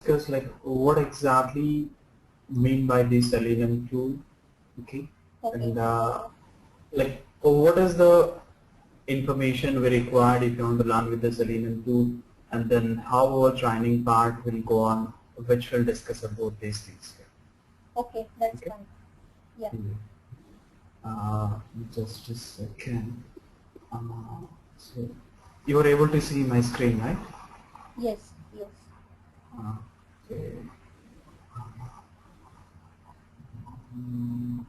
discuss like what exactly mean by the Selenium tool, okay, and like what is the information we required if you want to learn with the Selenium tool, and then how our training part will go on, which will discuss about these things. Okay, that's Okay. fine. Yeah. Just a second. So you are able to see my screen, right? Yes, yes. Okay. Mm.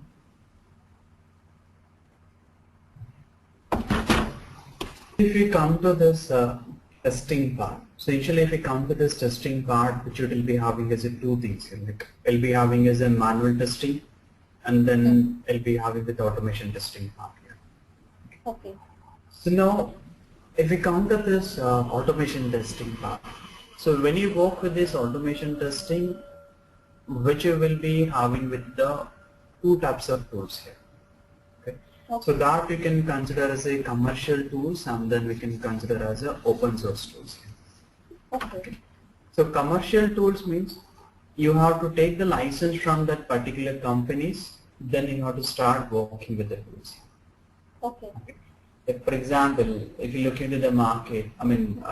If we come to this testing part, so usually if we come to this testing part, which it will be having as a two things, like it'll be having as a manual testing, and then it'll be having the automation testing part here. Okay. So now, if we come to this automation testing part, so when you work with this automation testing, which you will be having with the two types of tools here. Okay. So that you can consider as a commercial tools, and then we can consider as a open source tools. Okay. So commercial tools means you have to take the license from that particular companies, then you have to start working with the tools. Okay. Like for example, if you look into the market, I mean,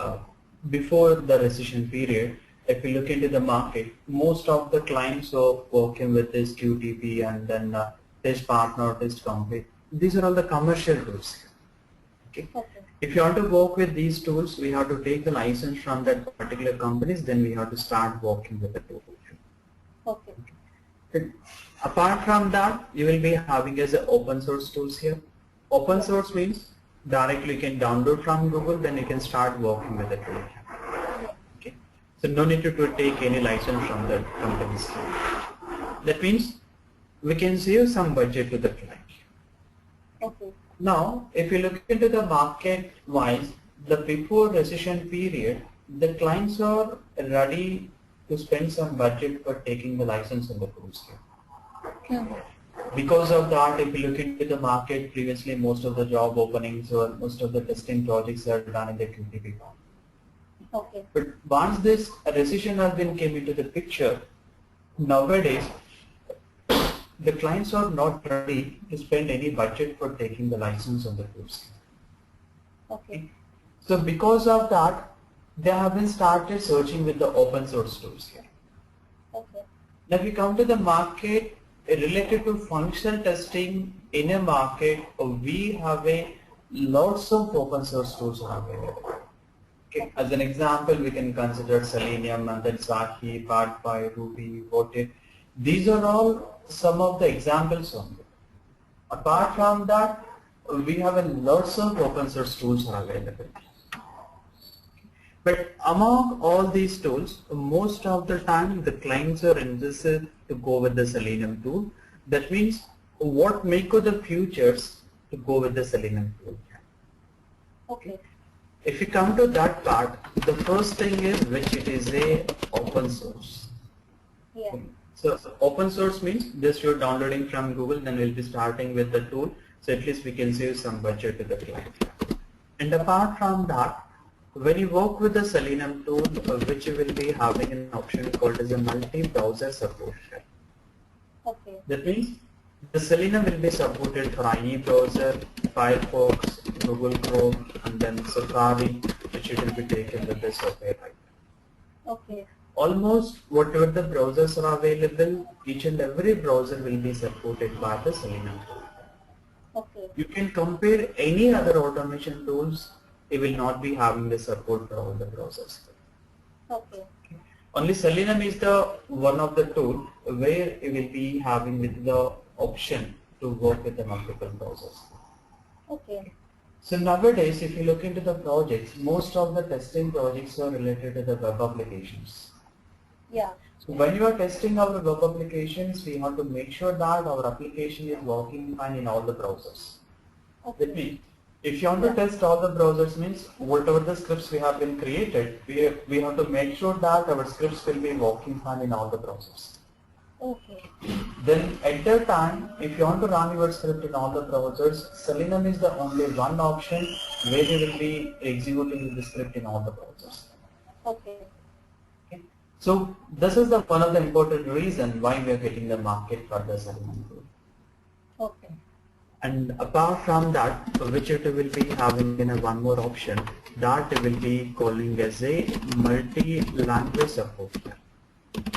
before the recession period, if you look into the market, most of the clients are working with this QTP and then test partner, test company. These are all the commercial tools. Okay. If you want to work with these tools, we have to take the license from that particular companies, then we have to start working with the tool. Okay. Apart from that, you will be having as a open source tools here. Open source means directly you can download from Google, then you can start working with the tool. Okay. So no need to take any license from the companies. That means we can save some budget to the client. Okay. Now, if you look into the market wise, the before recession period, the clients are ready to spend some budget for taking the license in the tools here. Because of that, if you look into the market, previously most of the job openings or most of the testing projects are done in the QTP part. Okay. But once this recession has been came into the picture, nowadays the clients are not ready to spend any budget for taking the license on the tools. Okay. So because of that, they have been started searching with the open source tools here. Okay. Now we come to the market related to functional testing in a market, we have a lots of open source tools are available. Okay. As an example, we can consider Selenium and then Saki, PyPy, Ruby, Votive. These are all some of the examples only. Apart from that, we have a lots of open source tools are available. But among all these tools, most of the time the clients are interested to go with the Selenium tool. That means what make the features to go with the Selenium tool. Okay. If you come to that part, the first thing is which it is a open source. Yeah. So open source means just you're downloading from Google, then we'll be starting with the tool. So at least we can save some budget to the client. And apart from that, when you work with the Selenium tool, which you will be having an option called as a multi-browser support. Okay. That means the Selenium will be supported for IE browser, Firefox, Google Chrome, and then Safari, which it will be taken with this software right now. Okay. Almost whatever the browsers are available, each and every browser will be supported by the Selenium tool. Okay. You can compare any other automation tools, it will not be having the support for all the browsers. Okay. Only Selenium is the one of the tool where you will be having with the option to work with the multiple browsers. Okay. So nowadays, if you look into the projects, most of the testing projects are related to the web applications. Yeah. So when you are testing our web applications, we have to make sure that our application is working fine in all the browsers. Okay. That means if you want to test all the browsers, means whatever the scripts we have been created, we have to make sure that our scripts will be working fine in all the browsers. Okay. Then at that time, if you want to run your script in all the browsers, Selenium is the only one option where you will be executing the script in all the browsers. Okay. So this is the one of the important reason why we are getting the market for the Selenium tool. Okay. And apart from that, which it will be having in a one more option that will be calling as a multi-language support.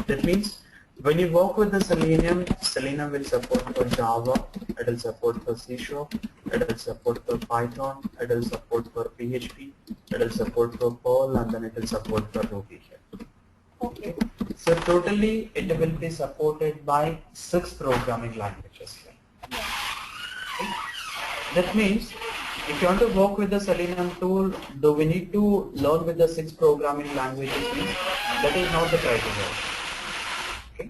That means when you work with the Selenium, Selenium will support for Java, it will support for C#, it will support for Python, it will support for PHP, it will support for Perl, and then it will support for Ruby here. Okay. So totally it will be supported by 6 programming languages here. That means if you want to work with the Selenium tool, do we need to learn with the 6 programming languages? That is not the criteria. Okay.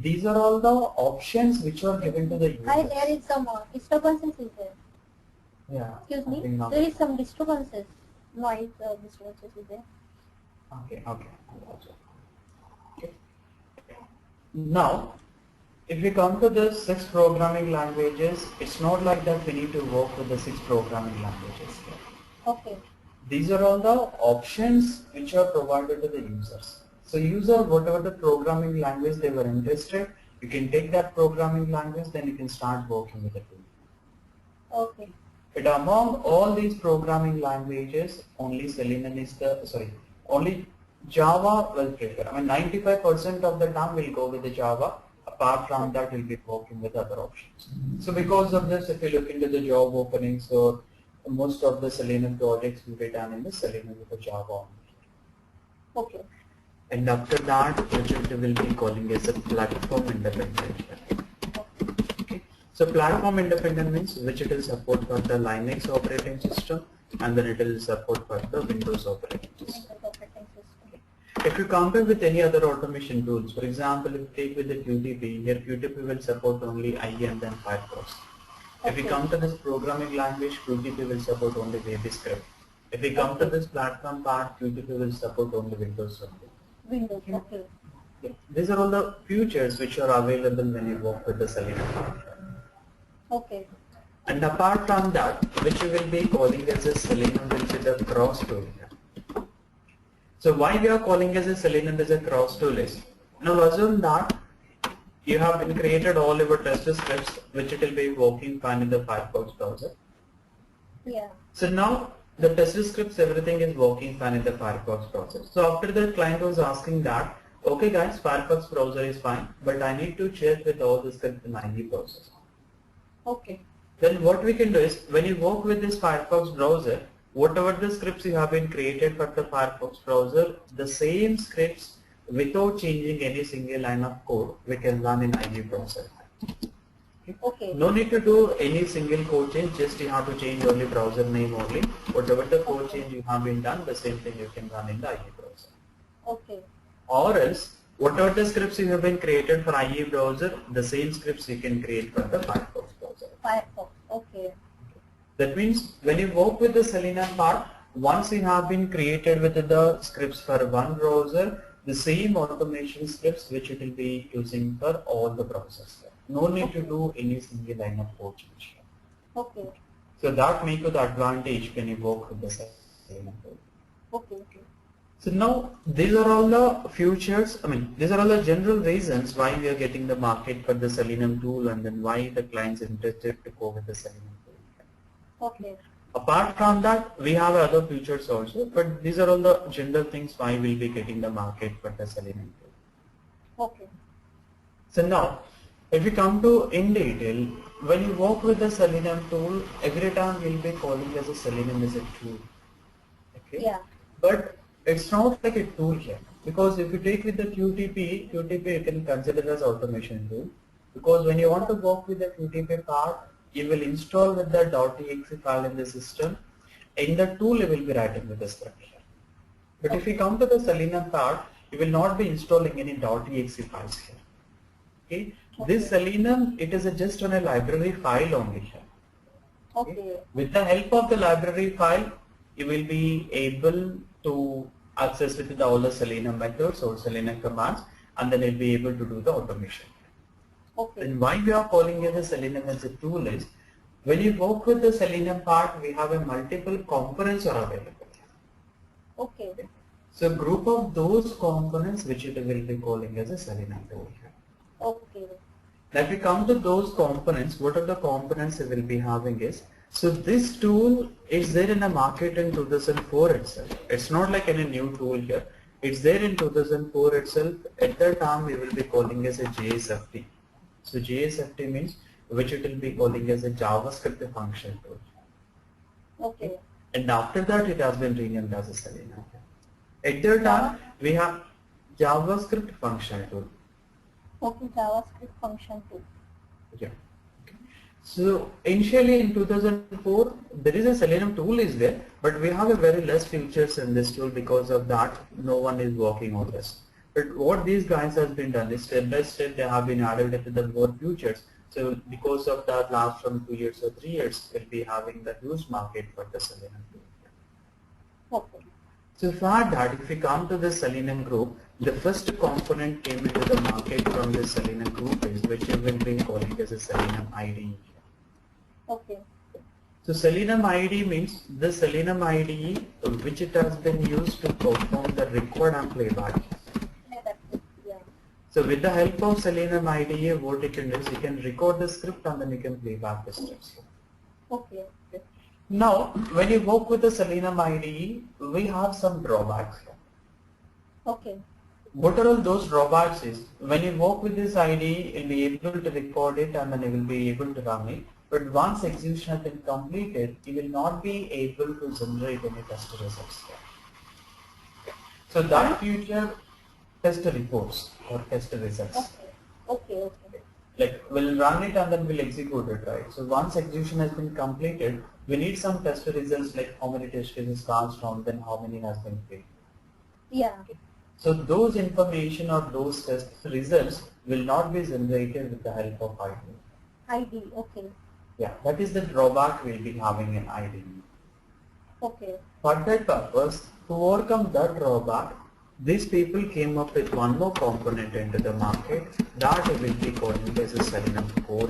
These are all the options which are given to the user. Hi, there is some disturbances is there. Yeah. Excuse I think me, not. there is some disturbances. Noise disturbances is there. Okay, okay. Okay. Now, if we come to the 6 programming languages, it's not like that we need to work with the 6 programming languages here. Okay. These are all the options which are provided to the users. So user, whatever the programming language they were interested, you can take that programming language, then you can start working with the tool. Okay. But among all these programming languages, only Selenium is only Java will prefer. I mean 95% of the time we'll go with the Java. Apart from that, we'll be working with other options. So because of this, if you look into the job openings, so most of the Selenium projects will be done in the Selenium with the Java only. Okay. And after that, which it will be calling as a platform independent. Okay. So platform independent means which it will support for the Linux operating system, and then it will support for the Windows operating system. If you compare with any other automation tools, for example, if you take with the QTP, here QTP will support only IE and then Firefox. If we come to this programming language, QTP will support only VBScript. If we come to this platform part, QTP will support only Windows only. Windows. Okay. These are all the features which are available when you work with the Selenium part. Okay. And apart from that, which we will be calling as a Selenium will be the cross tool. So why we are calling as a Selenium as a cross tool is, now assume that you have been created all your test scripts which it will be working fine in the Firefox browser. Yeah. So now the test scripts, everything is working fine in the Firefox browser. So after that, client was asking that, okay guys, Firefox browser is fine, but I need to check with all the scripts in IE browser. Okay. Then what we can do is, when you work with this Firefox browser, whatever the scripts you have been created for the Firefox browser, the same scripts without changing any single line of code, we can run in IE browser. Okay. No need to do any single code change, just you have to change only browser name only. Whatever the code change you have been done, the same thing you can run in the IE browser. Okay. Or else, whatever the scripts you have been created for IE browser, the same scripts you can create for the Firefox browser. Firefox. Okay. That means when you work with the Selenium part, once you have been created with the scripts for one browser, the same automation scripts which it will be using for all the browsers. No need to do any single line of code change. Okay. So that makes you the advantage when you work with the Selenium tool. Okay. Okay. So now these are all the features, these are all the general reasons why we are getting the market for the Selenium tool, and then why the clients are interested to go with the Selenium tool. Okay. Apart from that, we have other features also, but these are all the general things why we'll be getting the market for the Selenium tool. Okay. So now, if we come to in detail, when you work with the Selenium tool, every time we'll be calling as a Selenium as a tool. Okay? Yeah. But it's not like a tool here, because if you take with the QTP you can consider as automation tool, because when you want to work with the QTP part, you will install with the .exe file in the system. In the tool you will be writing with the script here. But if you come to the Selenium part, you will not be installing any .exe files here. Okay? This Selenium, it is just on a library file only here. Okay. With the help of the library file, you will be able to access with all the Selenium methods or Selenium commands, and then you'll be able to do the automation. Okay. And why we are calling it the Selenium as a tool is, when you work with the Selenium part, we have a multiple components are available. Okay. So group of those components which it will be calling as a Selenium tool. Okay. Now if we come to those components, what are the components it will be having is, so this tool is there in the market in 2004 itself. It's not like any new tool here. It's there in 2004 itself. At that time we will be calling as a JSFT. So JSFT means which it will be calling as a JavaScript function tool. Okay. And after that it has been renamed as a Selenium. At that time we have JavaScript function tool. Okay, JavaScript function too. Yeah. Okay. So initially in 2004 there is a Selenium tool is there, but we have a very less features in this tool. Because of that no one is working on this. But what these guys has been done is step by step they have been added into the more features. So because of that, last from 2 years or 3 years we'll be having the huge market for the Selenium tool. Okay. So for that, if we come to the Selenium group, the first component came into the market from the Selenium group is which we will be calling as a Selenium IDE. Okay. So Selenium IDE means the Selenium IDE which it has been used to perform the record and playback. Yeah, that's it. Yeah. So with the help of Selenium IDE, what you can do is you can record the script and then you can play back the steps. Okay. Now, when you work with the Selenium IDE, we have some drawbacks. Okay. What are all those drawbacks is, when you work with this IDE, you'll be able to record it and then you will be able to run it. But once execution has been completed, you will not be able to generate any test results. So that future test reports or test results. Okay. Okay. Like we'll run it and then we'll execute it, right? So once execution has been completed, we need some test results like how many test cases comes from, then how many has been failed. Yeah. So those information or those test results will not be generated with the help of IDE. ID. Okay. Yeah, that is the drawback we'll be having in IDE. Okay. For that purpose, to overcome that drawback, these people came up with one more component into the market that will be calling as a Selenium core.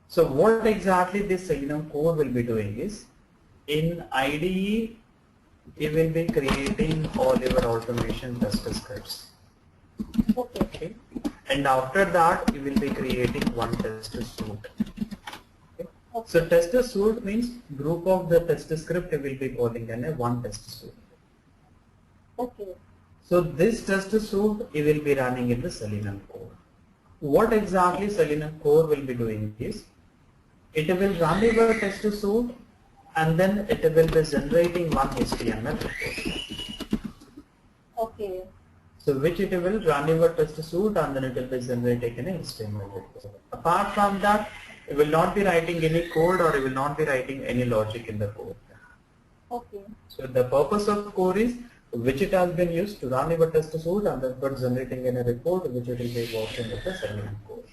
So what exactly this Selenium core will be doing is, in IDE, it will be creating all your automation test scripts. Okay. And after that, you will be creating one test suite. Okay. So test suite means group of the test script will be calling in a one test suite. Okay. So this test suite it will be running in the Selenium core. What exactly Selenium core will be doing is, it will run your test suite and then it will be generating one HTML report. Okay. So which it will run your test suite and then it will be generating an HTML report. Apart from that, it will not be writing any code or it will not be writing any logic in the code. Okay. So the purpose of core is which it has been used to run your test suite and then for generating in a report which it will be working with the Selenium core.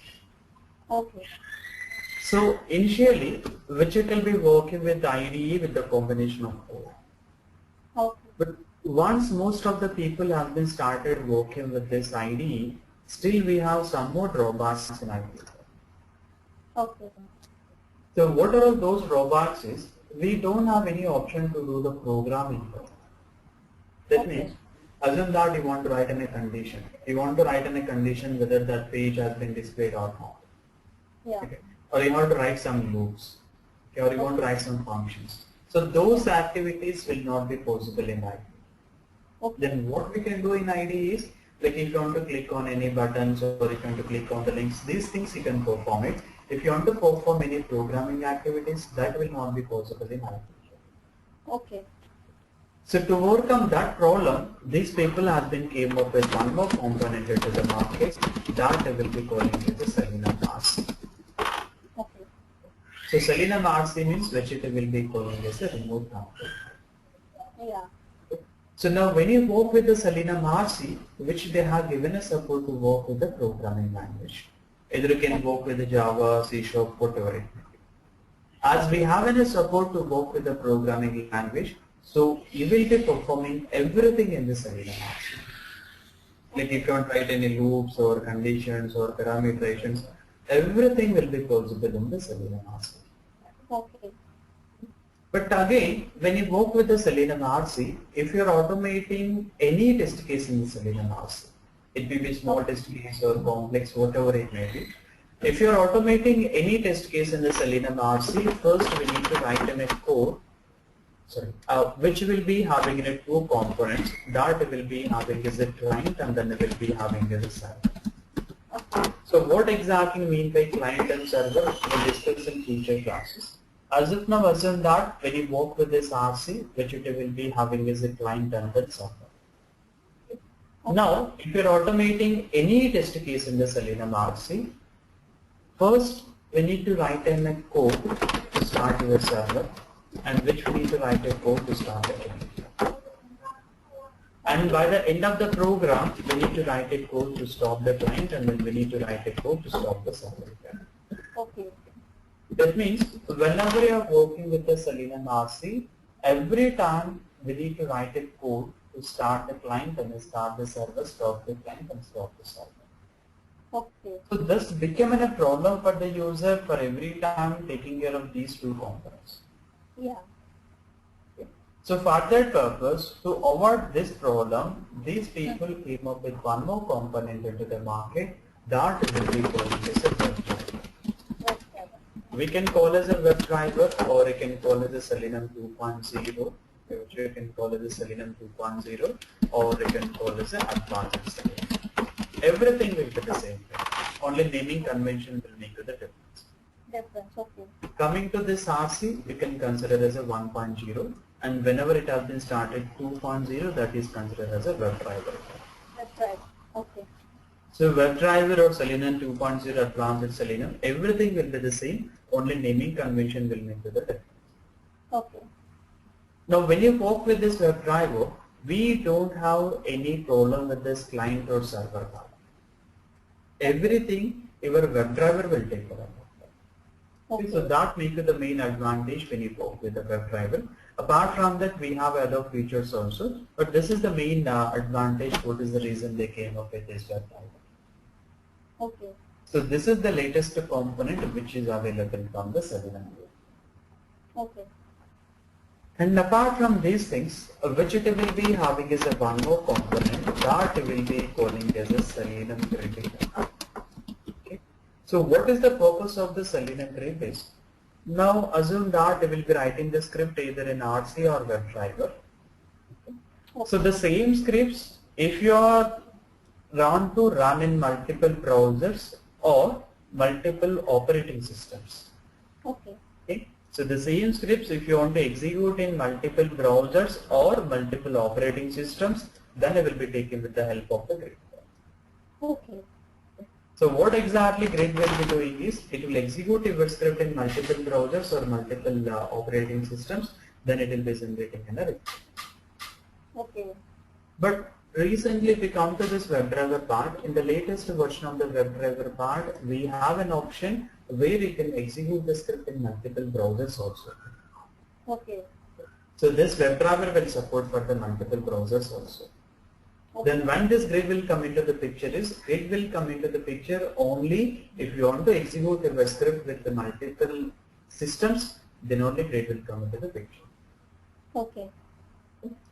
Okay. So initially, which it will be working with IDE with the combination of core. Okay. But once most of the people have been started working with this IDE, still we have some more drawbacks in IDE. Okay. So what are all those drawbacks is, we don't have any option to do the programming. That means, assume that you want to write in a condition. You want to write in a condition whether that page has been displayed or not. Yeah. Okay. Or you want to write some loops. Okay. Or you want to write some functions. So those activities will not be possible in IDE. Okay. Then what we can do in IDE is, like if you want to click on any buttons or if you want to click on the links, these things you can perform it. If you want to perform any programming activities, that will not be possible in IDE. Okay. So to overcome that problem, these people have been came up with one more component into the market that they will be calling it the Selenium RC. Okay. So Selenium RC means which it will be calling as a remote config. Yeah. So now when you work with the Selenium RC, which they have given a support to work with the programming language. Either you can work with the Java, C#, whatever it may be. As we have a support to work with the programming language, so you will be performing everything in the Selenium RC. Like if you want to write any loops or conditions or parameterizations, everything will be possible in the Selenium RC. Okay. But again, when you work with the Selenium RC, if you're automating any test case in the Selenium RC, it may be small test case or complex, whatever it may be. If you're automating any test case in the Selenium RC, first we need to write in a code, which will be having in two components. That will be having as a client and then it will be having as a server. So what exactly mean by client and server, we'll discuss in future classes. As of now, assume that when you work with this RC, which it will be having as a client and then server. Now, if you're automating any test case in the Selenium RC, first we need to write in a code to start your server, and which we need to write a code to start the client. And by the end of the program, we need to write a code to stop the client, and then we need to write a code to stop the server. Okay. That means whenever you are working with the Selenium RC, every time we need to write a code to start the client and then start the server, stop the client and stop the server. Okay. So this became a problem for the user for every time taking care of these two components. Yeah. So for that purpose, to avoid this problem, these people came up with one more component into the market that will be called as a web driver. We can call as a web driver, or you can call it a Selenium 2.0, which you can call it a Selenium 2.0, or you can call it as an advanced Selenium. Everything will be the same thing. Only naming convention will make the difference. Okay. Coming to this RC, you can consider as a 1.0, and whenever it has been started 2.0, that is considered as a web driver. That's right. Okay. So web driver or Selenium 2.0 advanced Selenium, everything will be the same, only naming convention will make the difference. Okay. Now when you work with this web driver, we don't have any problem with this client or server part. Everything your web driver will take care of. Okay, so that makes it the main advantage when you work with the web driver. Apart from that, we have other features also, but this is the main advantage. What is the reason they came up with this web driver? Okay. So this is the latest component which is available from the Selenium. Okay. And apart from these things, which it will be having is a one more component that will be calling as a Selenium Grid. Okay. So what is the purpose of the Selenium Grid is? Now assume that they will be writing the script either in RC or web driver. Okay. So the same scripts, if you are to run in multiple browsers or multiple operating systems. Okay. Okay. So the same scripts, if you want to execute in multiple browsers or multiple operating systems, then it will be taken with the help of the grid. Okay. So what exactly grid will be doing is, it will execute your script in multiple browsers or multiple operating systems, then it will be generating an array. Okay. But recently, if we come to this WebDriver part, in the latest version of the WebDriver part, we have an option where you can execute the script in multiple browsers also. Okay. So this WebDriver will support for the multiple browsers also. Okay. Then when this grid will come into the picture is, grid will come into the picture only if you want to execute a web script with the multiple systems, then only grid will come into the picture. Okay.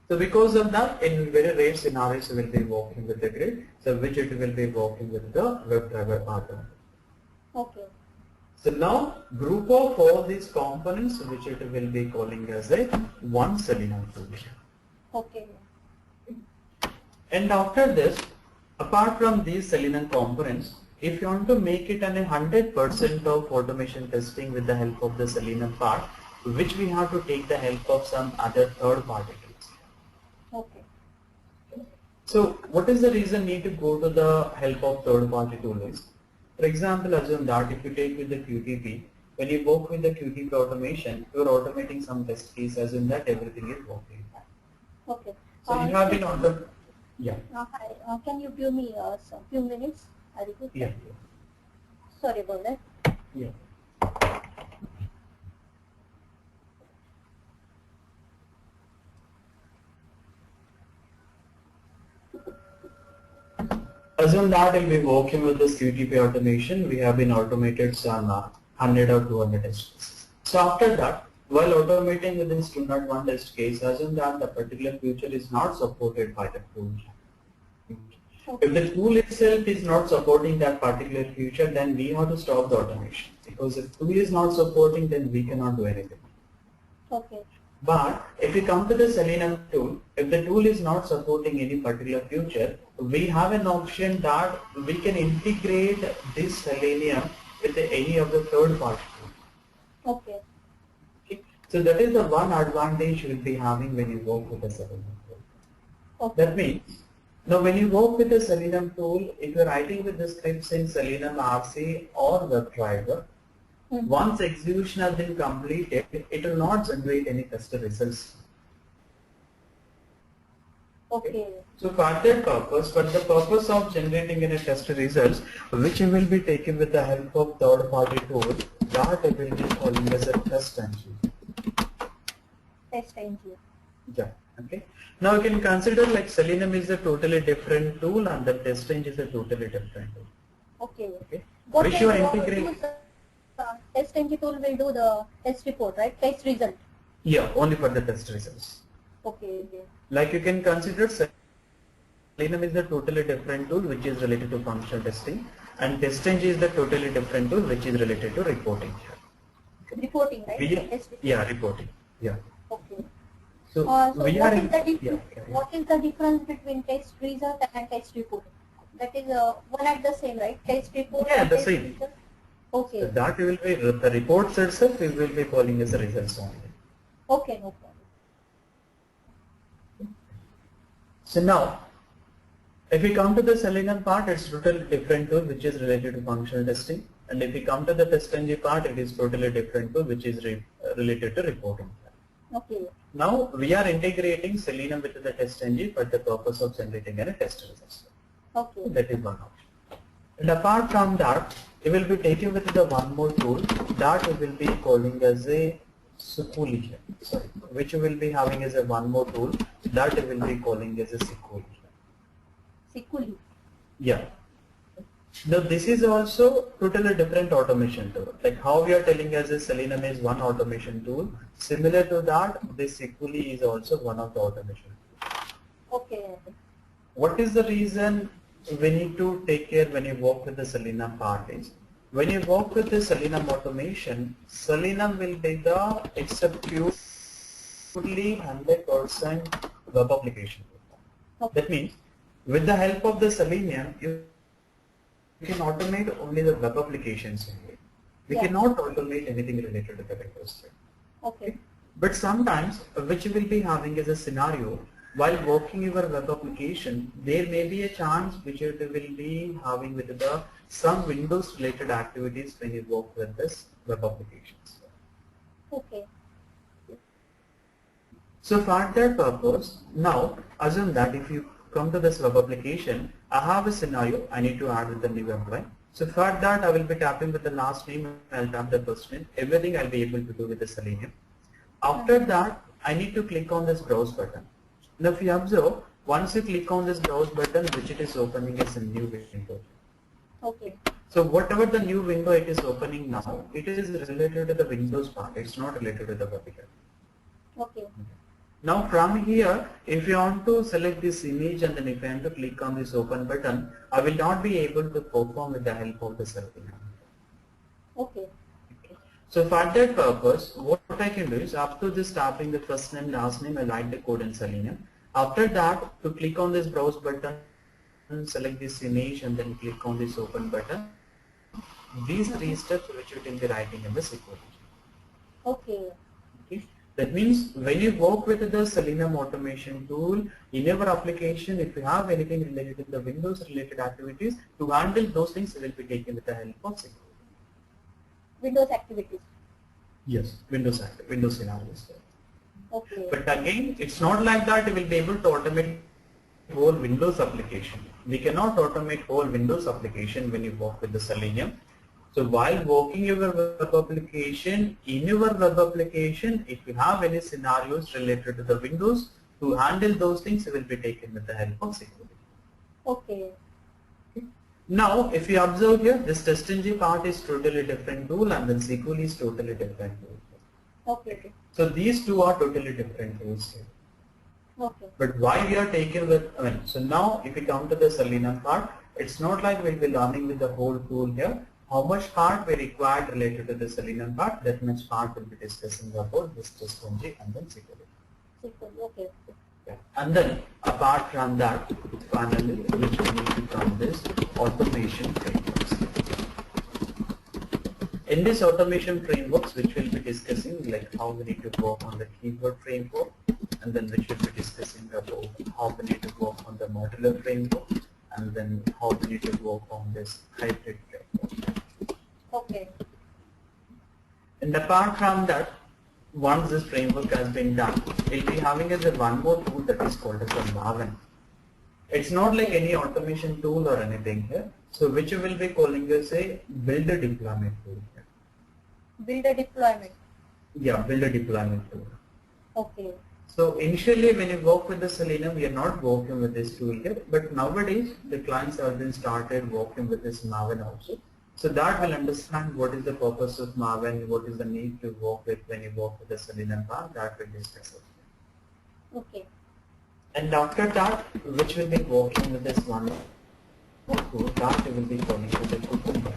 So because of that, in very rare scenarios, we will be working with the grid, so which it will be working with the WebDriver part. Okay. So now, group of all these components, which it will be calling as a one Selenium solution. Okay. And after this, apart from these Selenium components, if you want to make it an 100% of automation testing with the help of the Selenium part, which we have to take the help of some other third-party tools. Okay. So what is the reason need to go to the help of third-party tools? For example, assume that if you take with the QTP, when you work with the QTP automation, you are automating some test case, as in that everything is working. Okay. So you have been on the, yeah. Hi. Can you give me a few minutes? I request. Yeah. Sorry about that. Yeah. Assume that we'll be working with this QTP automation. We have been automated some 100 or 200 tests. So after that, While automating with this 201 test case, assume that the particular feature is not supported by the tool. If the tool itself is not supporting that particular feature, then we have to stop the automation. Because if tool is not supporting, then we cannot do anything. Okay. But if we come to the Selenium tool, if the tool is not supporting any particular feature, we have an option that we can integrate this Selenium with any of the third party tool. Okay. Okay. So that is the one advantage you will be having when you work with the Selenium tool. Okay. That means, now when you work with the Selenium tool, if you are writing with the scripts in Selenium RC or WebDriver, once execution has been completed, it will not generate any test results. Okay. So for that purpose, for the purpose of generating any test results, which will be taken with the help of third party tool, that will be calling as a test engine. Test engine. Yeah. Okay. Now you can consider like Selenium is a totally different tool and the test engine is a totally different tool. Okay. Okay. What Which is you what integrate. tools, test engine tool will do the test report, right? Test result. Yeah, only for the test results. Okay. Okay. Like you can consider Selenium is the totally different tool which is related to functional testing, and test engine is the totally different tool which is related to reporting. Reporting, right? Test report. Yeah, reporting. Yeah. Okay. So, So we what are is the yeah. what is the difference between test result and test report? That is one at the same, right? Test report Yeah, and the test same. result. Okay. So that will be the reports itself we will be calling as the results only. Okay, no problem. So now, if we come to the Selenium part, it's totally different tool which is related to functional testing, and if we come to the test engine part, it is totally different tool which is related to reporting. Okay. Now we are integrating Selenium with the test engine for the purpose of generating a test results. Okay. That is one option. And apart from that, we will be taking with the one more tool that we will be calling as a Sikuli. Sorry, which we will be having as a one more tool that we will be calling as a Sikuli. Sikuli. Yeah. Now this is also totally different automation tool. Like how we are telling as a Selenium is one automation tool, similar to that, this Sikuli is also one of the automation tools. Okay. What is the reason we need to take care when you work with the Selenium part is, when you work with the Selenium automation, Selenium will be it's a purely 100% web application. Okay. That means with the help of the Selenium, you can automate only the web applications only. We Yeah. cannot automate anything related to the Windows side. Okay. But sometimes, which you will be having as a scenario, while working your web application, there may be a chance which you will be having with the some Windows related activities when you work with this web applications. Okay. So for that purpose, now assume that if you come to this web application, I have a scenario I need to add with the new employee. So for that I will be tapping with the last name, I'll tap the first name, everything I'll be able to do with the Selenium. After that, I need to click on this browse button. Now if you observe, once you click on this browse button, which it is opening is a new window. Okay. So whatever the new window it is opening now, it is related to the Windows part, it's not related to the web application. Okay. Now from here, if you want to select this image and then if I want to click on this open button, I will not be able to perform with the help of the Selenium. Okay. So for that purpose, what I can do is after this tapping the first name, last name, I write the code in Selenium. After that, to click on this browse button, select this image and then click on this open button. These three steps which you can be writing in the SQL. Okay. Okay. That means when you work with the Selenium automation tool in your application, if you have anything related to the Windows related activities, to handle those things will be taken with the help of SQL. Windows activities. Yes, Windows scenarios. Okay. But again, it's not like that you will be able to automate whole Windows application. We cannot automate whole Windows application when you work with the Selenium. So while working your web application, in your web application, if you have any scenarios related to the Windows, to handle those things will be taken with the help of SQL. Okay. Now, if you observe here, this TestNG part is totally different tool and then SQL is totally different tool. Okay. So these two are totally different tools here. Okay. But why we are taking with, so now if we come to the Selenium part, it's not like we'll be learning with the whole tool here. How much part we required related to the Selenium part, that much part we'll be discussing about this TestNG and then security. Okay. And then apart from that, finally, which we need to come this automation frameworks. In this automation frameworks, which we'll be discussing, like how we need to work on the keyword framework, and then which we'll be discussing about how we need to work on the modular framework, and then how we need to work on this hybrid framework. Okay. And apart from that, once this framework has been done, we'll be having as a one more tool that is called as a Maven. It's not like any automation tool or anything here. So which you will be calling as a build a deployment tool here. Build a deployment. Yeah, build a deployment tool. Okay. So initially when you work with the Selenium, we are not working with this tool here, but nowadays the clients have been started working with this Maven also. So that will understand what is the purpose of Maven, what is the need to work with when you work with the Selenium part, that will discuss it. Okay. And after that, which will be working with this one tool, that we will be calling with the Cucumber.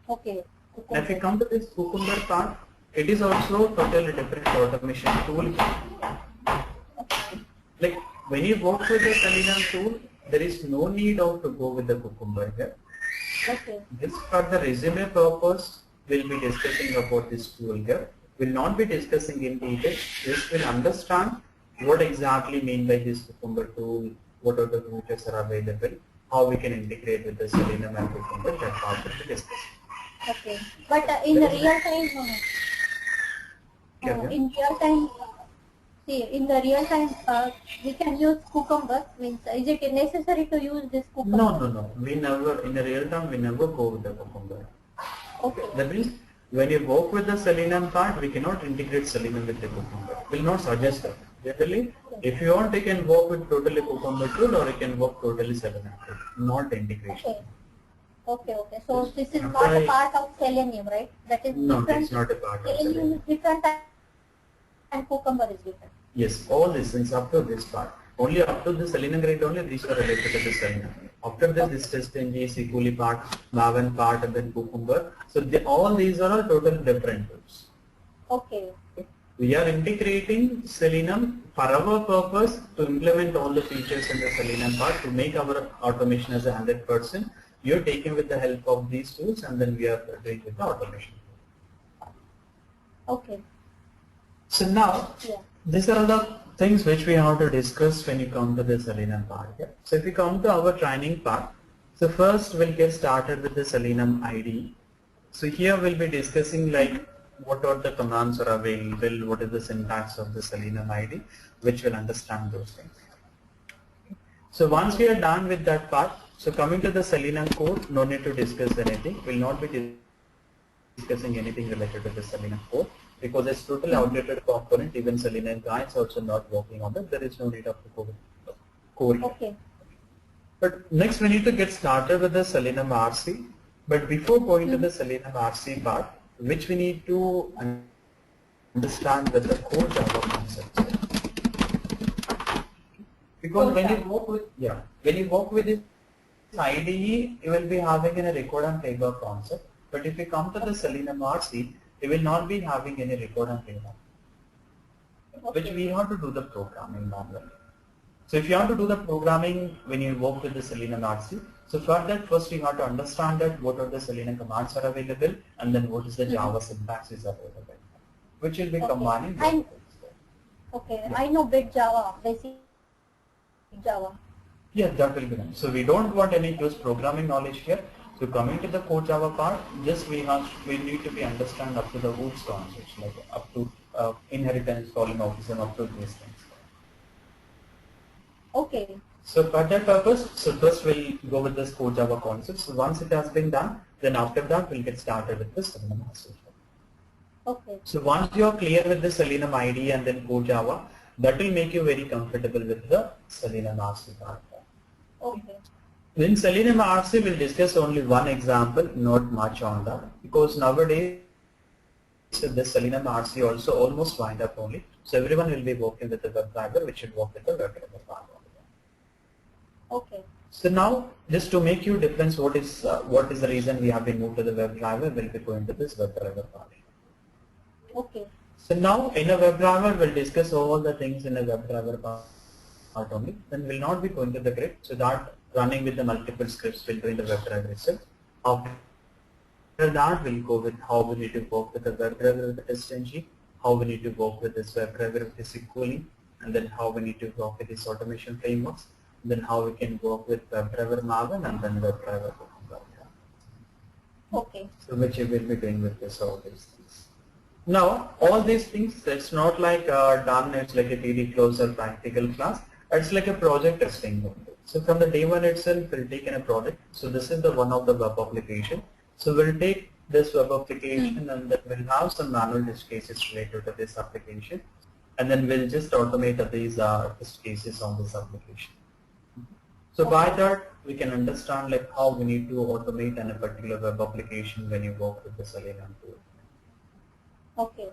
Okay. Now if we come to this Cucumber part, it is also totally different automation tool. Like when you work with the Selenium tool, there is no need of to go with the Cucumber here. Okay. This for the resume purpose, we'll be discussing about this tool here. We'll not be discussing in detail. This will understand what exactly mean by this Cucumber tool, what are the features are available, how we can integrate with the Selenium and Cucumber, that part will be discussed. Okay. But in the real time, in real time, see, in the real time, we can use Cucumber. Means, is it necessary to use this Cucumber? No. We never, in the real time, we never go with the Cucumber. Okay. That means when you work with the Selenium part, we cannot integrate Selenium with the Cucumber. We'll not suggest that. Generally, if you want, you can work with totally Cucumber tool or you can work totally Selenium tool, not integration. Okay. So this is not a part of Selenium, right? That is No, different. it's not a part of Selenium Selenium. is different and Cucumber is different. Yes, all these things up to this part. Only up to the Selenium grade only these are related to the Selenium. After this TestNG, Sikuli part, Maven part and then Cucumber. So all these are all totally different tools. Okay. We are integrating Selenium for our purpose to implement all the features in the Selenium part to make our automation as 100%. You are taking with the help of these tools and then we are doing with the automation. Okay. So now, these are the things which we have to discuss when you come to the Selenium part. Yeah? So if we come to our training part, so first we'll get started with the Selenium IDE. So here we'll be discussing like what are the commands are available, what is the syntax of the Selenium IDE, which will understand those things. So once we are done with that part, so coming to the Selenium code, no need to discuss anything. We'll not be discussing anything related to the Selenium code because it's totally outdated component. Even Selenium guys also not working on it. There is no need of the code. Okay. But next we need to get started with the Selenium RC. But before going to the Selenium RC part, which we need to understand with the core Java concept. Because when you work with this IDE, you will be having a record and playback concept. But if you come to the Selenium RC, you will not be having any record and playback. Which we have to do the programming manually. So if you want to do the programming when you work with the Selenium RC, so for that first you have to understand that what are the Selenium commands are available and then what is the Java syntax is available, which will be combining. I know bit Java, basic Java. Yeah, that will be done. So we don't want any close programming knowledge here. So coming to the core Java part, just we need to be understand up to the OOPS concepts, like up to inheritance, polymorphism, up to these things. Okay. So for that purpose, so first we'll go with this core Java concepts. So once it has been done, then after that we'll get started with the Selenium RC. Okay. So once you are clear with the Selenium IDE and then core Java, that will make you very comfortable with the Selenium RC part. Okay. In Selenium RC, we'll discuss only one example, not much on that, because nowadays So this Selenium RC also almost wind up only. So everyone will be working with the WebDriver, which should work with the WebDriver part only. Okay. So now, just to make you difference, what is the reason we have been moved to the WebDriver? We'll be going to this WebDriver part. Okay. So now in a WebDriver, we'll discuss all the things in a WebDriver part only. Then we'll not be going to the grid. So that running with the multiple scripts will do in the WebDriver itself. After that, we'll go with how we need to work with the WebDriver with the TestNG, how we need to work with this WebDriver with the SQLing, and then how we need to work with this automation frameworks, then how we can work with WebDriver Maven, and then WebDriver. Okay. So which we will be doing with this all these things. Now all these things, it's not like done, it's like a TD close or practical class, it's like a project testing. So from the day one itself, we'll take in a project. So this is the one of the web application. So we'll take this web application and then we'll have some manual test cases related to this application, and then we'll just automate these test cases on this application. So by that, we can understand like how we need to automate in a particular web application when you work with the Selenium tool. Okay.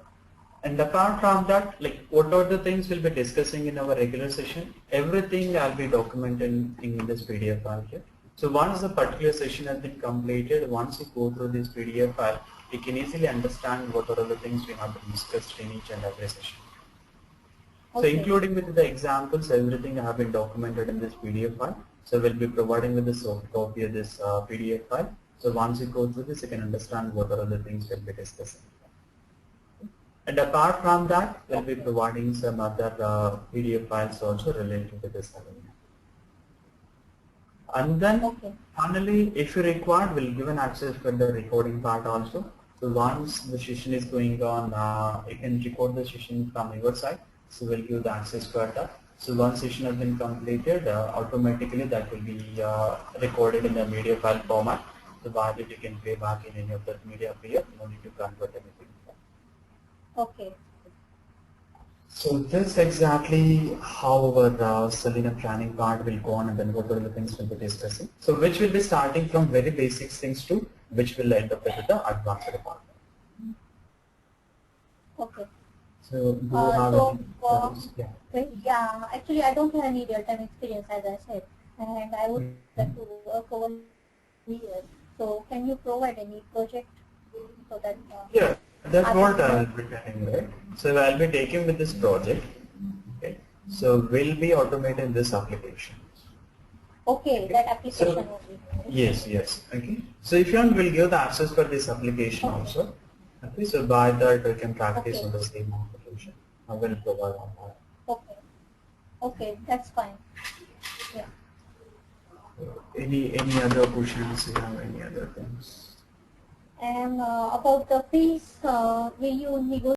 And apart from that, like what are the things we'll be discussing in our regular session? Everything I'll be documenting in this PDF file here. So once the particular session has been completed, once you go through this PDF file, you can easily understand what are the things we have discussed in each and every session. So Okay. including with the examples, everything I have been documented in this PDF file. So we'll be providing with the soft copy of this PDF file. So once you go through this, you can understand what are the things we'll be discussing. And apart from that, we'll be providing some other PDF files also related to this element. And then Okay. finally, if you require, we'll give an access for the recording part also. So once the session is going on, you can record the session from your side. So we'll give the access for that. So once session has been completed, automatically that will be recorded in the media file format. So by that you can play back in any of the media player. No need to convert anything. Okay. So this exactly how our Selenium training part will go on, and then what are the things we'll be discussing. So which will be starting from very basic things to which will end up with the advanced part. Okay. So do you have any questions? Yeah. Yeah, actually I don't have any real-time experience as I said, and I would like to work over here. So can you provide any project so that? Yeah, that's what I'll be telling, right? So I'll be taking with this project. Okay. So we'll be automating this application. Okay, that application So, only. yes, yes. Okay. So if you want, we'll give the access for this application also. Okay. So by that we can practice Okay. on the same application. I will provide on that. Okay. Okay, that's fine. Yeah. Any other questions? You have any other things? And about the fees, will you negotiate?